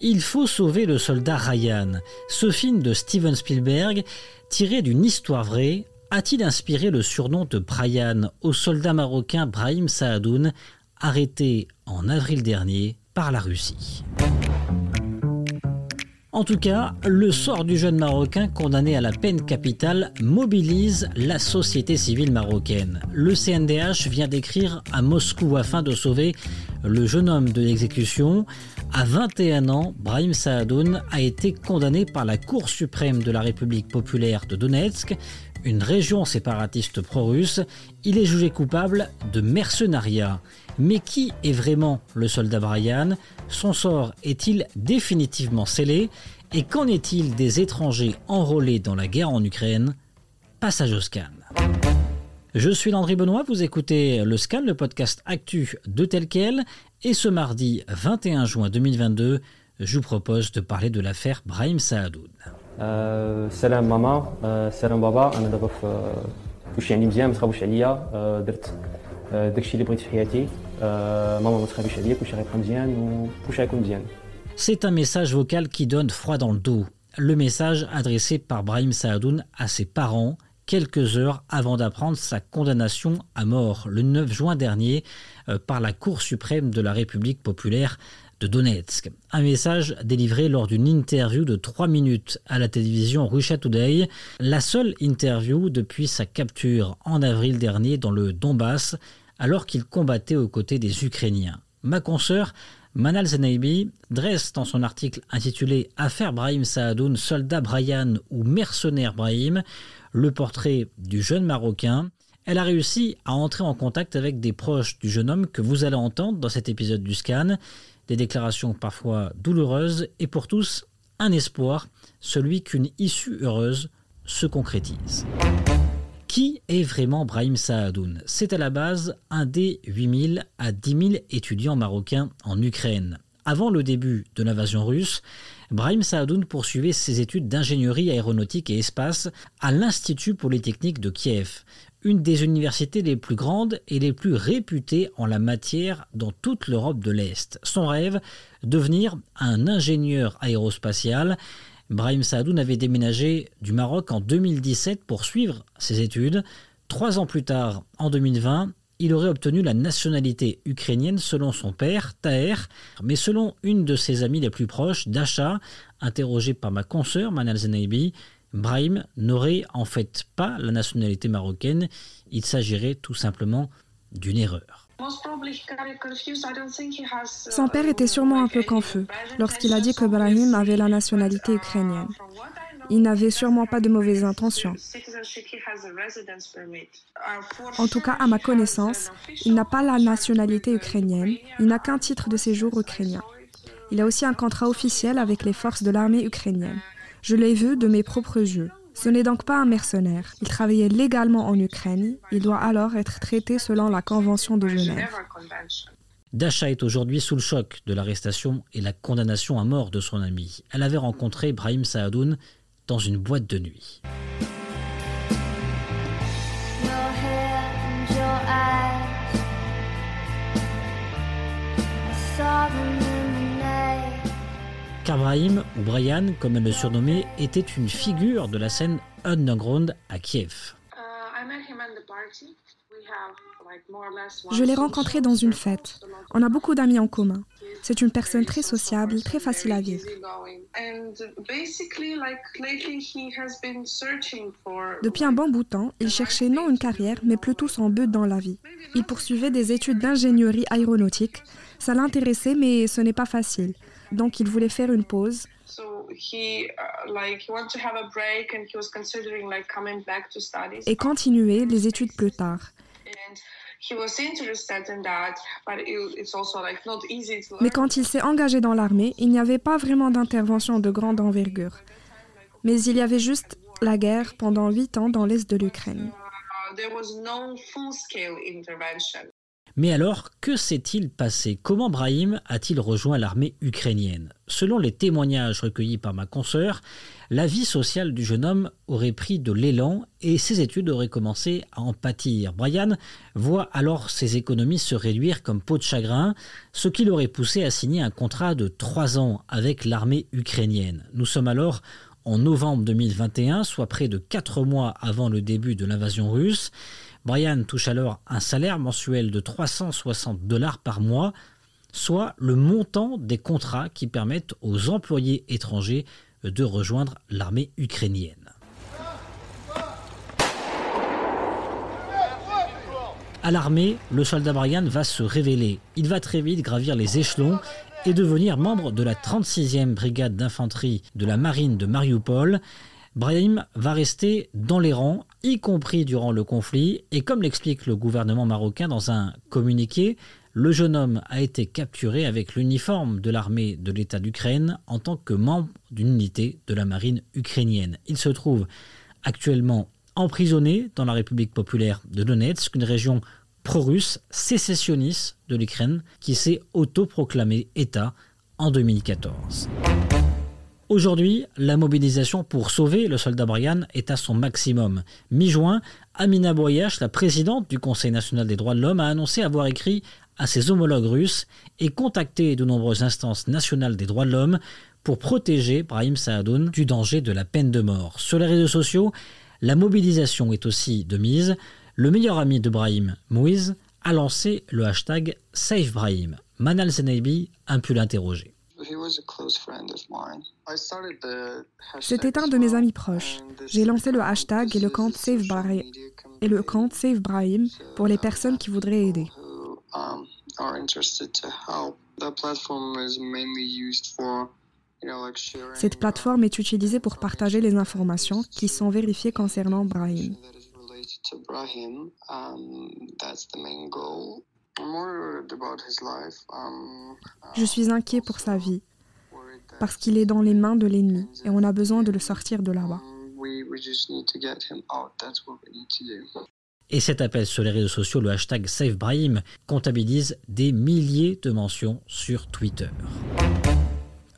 Il faut sauver le soldat Ryan. Ce film de Steven Spielberg, tiré d'une histoire vraie, a-t-il inspiré le surnom de Brian au soldat marocain Brahim Sahadoun, arrêté en avril dernier par la Russie? En tout cas, le sort du jeune Marocain condamné à la peine capitale mobilise la société civile marocaine. Le CNDH vient d'écrire à Moscou afin de sauver le jeune homme de l'exécution. À 21 ans, Brahim Sahadoun a été condamné par la Cour suprême de la République populaire de Donetsk, une région séparatiste pro-russe. Il est jugé coupable de mercenariat. Mais qui est vraiment le soldat Brian? Son sort est-il définitivement scellé? Et qu'en est-il des étrangers enrôlés dans la guerre en Ukraine? Passage au scan. Je suis Landry Benoît, vous écoutez le scan, le podcast actu de Tel Quel. Et ce mardi 21 juin 2022, je vous propose de parler de l'affaire Brahim Sahadoun. Salam maman, salam baba, أنا دابا في واش يعني مزيان ما تخافوش عليا درت داكشي اللي بغيت في حياتي ماما ما تخافيش عليا كلشي غيبقى مزيان وكلشي غيكون مزيان. C'est un message vocal qui donne froid dans le dos. Le message adressé par Brahim Sahadoun à ses parents quelques heures avant d'apprendre sa condamnation à mort le 9 juin dernier par la Cour suprême de la République populaire de Donetsk. Un message délivré lors d'une interview de 3 minutes à la télévision Russia Today, la seule interview depuis sa capture en avril dernier dans le Donbass, alors qu'il combattait aux côtés des Ukrainiens. Ma consoeur Manal Zenaibi dresse dans son article intitulé « Affaire Brahim Sahadoun, soldat Brian ou mercenaire Brahim » le portrait du jeune Marocain. Elle a réussi à entrer en contact avec des proches du jeune homme que vous allez entendre dans cet épisode du Scan. Des déclarations parfois douloureuses et pour tous un espoir, celui qu'une issue heureuse se concrétise. Qui est vraiment Brahim Sahadoun? C'est à la base un des 8 000 à 10 000 étudiants marocains en Ukraine. Avant le début de l'invasion russe, Brahim Sahadoun poursuivait ses études d'ingénierie aéronautique et espace à l'Institut Polytechnique de Kiev, une des universités les plus grandes et les plus réputées en la matière dans toute l'Europe de l'Est. Son rêve, devenir un ingénieur aérospatial. Brahim Sahadoun avait déménagé du Maroc en 2017 pour suivre ses études. 3 ans plus tard, en 2020, il aurait obtenu la nationalité ukrainienne selon son père, Taher, mais selon une de ses amies les plus proches, Dasha, interrogée par ma consoeur Manal Zenaibi, Brahim n'aurait en fait pas la nationalité marocaine, il s'agirait tout simplement d'une erreur. Son père était sûrement un peu confus lorsqu'il a dit que Brahim avait la nationalité ukrainienne. Il n'avait sûrement pas de mauvaises intentions. En tout cas, à ma connaissance, il n'a pas la nationalité ukrainienne, il n'a qu'un titre de séjour ukrainien. Il a aussi un contrat officiel avec les forces de l'armée ukrainienne. Je l'ai vu de mes propres yeux. Ce n'est donc pas un mercenaire. Il travaillait légalement en Ukraine. Il doit alors être traité selon la Convention de Genève. Dasha est aujourd'hui sous le choc de l'arrestation et la condamnation à mort de son ami. Elle avait rencontré Brahim Sahadoun dans une boîte de nuit. Car Brahim, ou Brian, comme elle le surnommait, était une figure de la scène underground à Kiev. Je l'ai rencontré dans une fête. On a beaucoup d'amis en commun. C'est une personne très sociable, très facile à vivre. Depuis un bon bout de temps, il cherchait non une carrière, mais plutôt son but dans la vie. Il poursuivait des études d'ingénierie aéronautique. Ça l'intéressait, mais ce n'est pas facile. Donc il voulait faire une pause. Et continuer les études plus tard. Mais quand il s'est engagé dans l'armée, il n'y avait pas vraiment d'intervention de grande envergure. Mais il y avait juste la guerre pendant 8 ans dans l'est de l'Ukraine. Mais alors, que s'est-il passé? Comment Brahim a-t-il rejoint l'armée ukrainienne? Selon les témoignages recueillis par ma consoeur, la vie sociale du jeune homme aurait pris de l'élan et ses études auraient commencé à en pâtir. Brian voit alors ses économies se réduire comme peau de chagrin, ce qui l'aurait poussé à signer un contrat de 3 ans avec l'armée ukrainienne. Nous sommes alors en novembre 2021, soit près de 4 mois avant le début de l'invasion russe. Brian touche alors un salaire mensuel de $360 par mois, soit le montant des contrats qui permettent aux employés étrangers de rejoindre l'armée ukrainienne. À l'armée, le soldat Brian va se révéler. Il va très vite gravir les échelons et devenir membre de la 36e brigade d'infanterie de la marine de Mariupol. Brahim va rester dans les rangs, y compris durant le conflit, et comme l'explique le gouvernement marocain dans un communiqué, le jeune homme a été capturé avec l'uniforme de l'armée de l'État d'Ukraine en tant que membre d'une unité de la marine ukrainienne. Il se trouve actuellement emprisonné dans la République populaire de Donetsk, une région pro-russe sécessionniste de l'Ukraine qui s'est autoproclamée État en 2014. Aujourd'hui, la mobilisation pour sauver le soldat Brian est à son maximum. Mi-juin, Amina Boyash, la présidente du Conseil national des droits de l'homme, a annoncé avoir écrit à ses homologues russes et contacté de nombreuses instances nationales des droits de l'homme pour protéger Brahim Sahadoun du danger de la peine de mort. Sur les réseaux sociaux, la mobilisation est aussi de mise. Le meilleur ami de Brahim, Mouiz, a lancé le hashtag #SaveBrahim. Manal Zenaibi a pu l'interroger. C'était un de mes amis proches. J'ai lancé le hashtag et le compte #SaveBrahim pour les personnes qui voudraient aider. Cette plateforme est utilisée pour partager les informations qui sont vérifiées concernant Brahim. Je suis inquiet pour sa vie, parce qu'il est dans les mains de l'ennemi et on a besoin de le sortir de là-bas. Et cet appel sur les réseaux sociaux, le hashtag #SaveBrahim, comptabilise des milliers de mentions sur Twitter.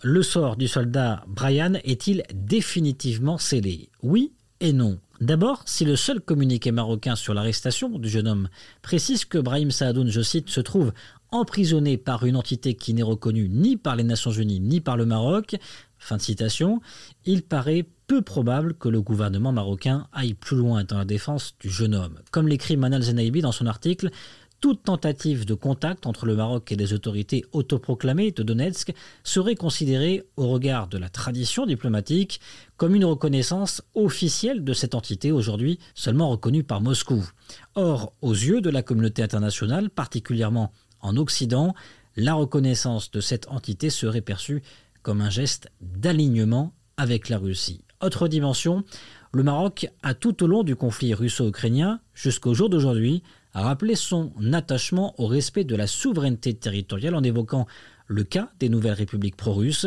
Le sort du soldat Brian est-il définitivement scellé? Oui et non. D'abord, si le seul communiqué marocain sur l'arrestation du jeune homme précise que Brahim Sahadoun, je cite, se trouve emprisonné par une entité qui n'est reconnue ni par les Nations Unies ni par le Maroc, fin de citation, il paraît peu probable que le gouvernement marocain aille plus loin dans la défense du jeune homme. Comme l'écrit Manal Zenaibi dans son article, toute tentative de contact entre le Maroc et les autorités autoproclamées de Donetsk serait considérée, au regard de la tradition diplomatique, comme une reconnaissance officielle de cette entité aujourd'hui seulement reconnue par Moscou. Or, aux yeux de la communauté internationale, particulièrement en Occident, la reconnaissance de cette entité serait perçue comme un geste d'alignement avec la Russie. Autre dimension, le Maroc a tout au long du conflit russo-ukrainien, jusqu'au jour d'aujourd'hui, a rappelé son attachement au respect de la souveraineté territoriale en évoquant le cas des nouvelles républiques pro-russes.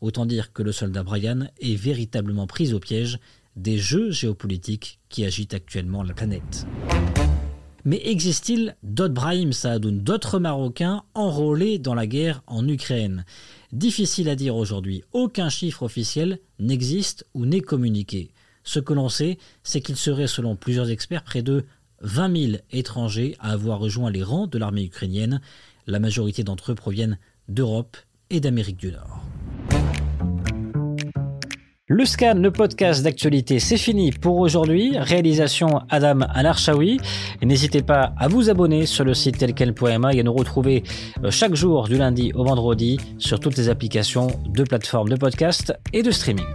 Autant dire que le soldat Brian est véritablement pris au piège des jeux géopolitiques qui agitent actuellement la planète. Mais existe-t-il d'autres Brahim Sahadoun, d'autres Marocains enrôlés dans la guerre en Ukraine? Difficile à dire aujourd'hui. Aucun chiffre officiel n'existe ou n'est communiqué. Ce que l'on sait, c'est qu'il serait, selon plusieurs experts, près de 20 000 étrangers à avoir rejoint les rangs de l'armée ukrainienne. La majorité d'entre eux proviennent d'Europe et d'Amérique du Nord. Le Scan, le podcast d'actualité, c'est fini pour aujourd'hui. Réalisation Adam Al-Arshawi. N'hésitez pas à vous abonner sur le site telquel.ma et à nous retrouver chaque jour du lundi au vendredi sur toutes les applications de plateformes de podcast et de streaming.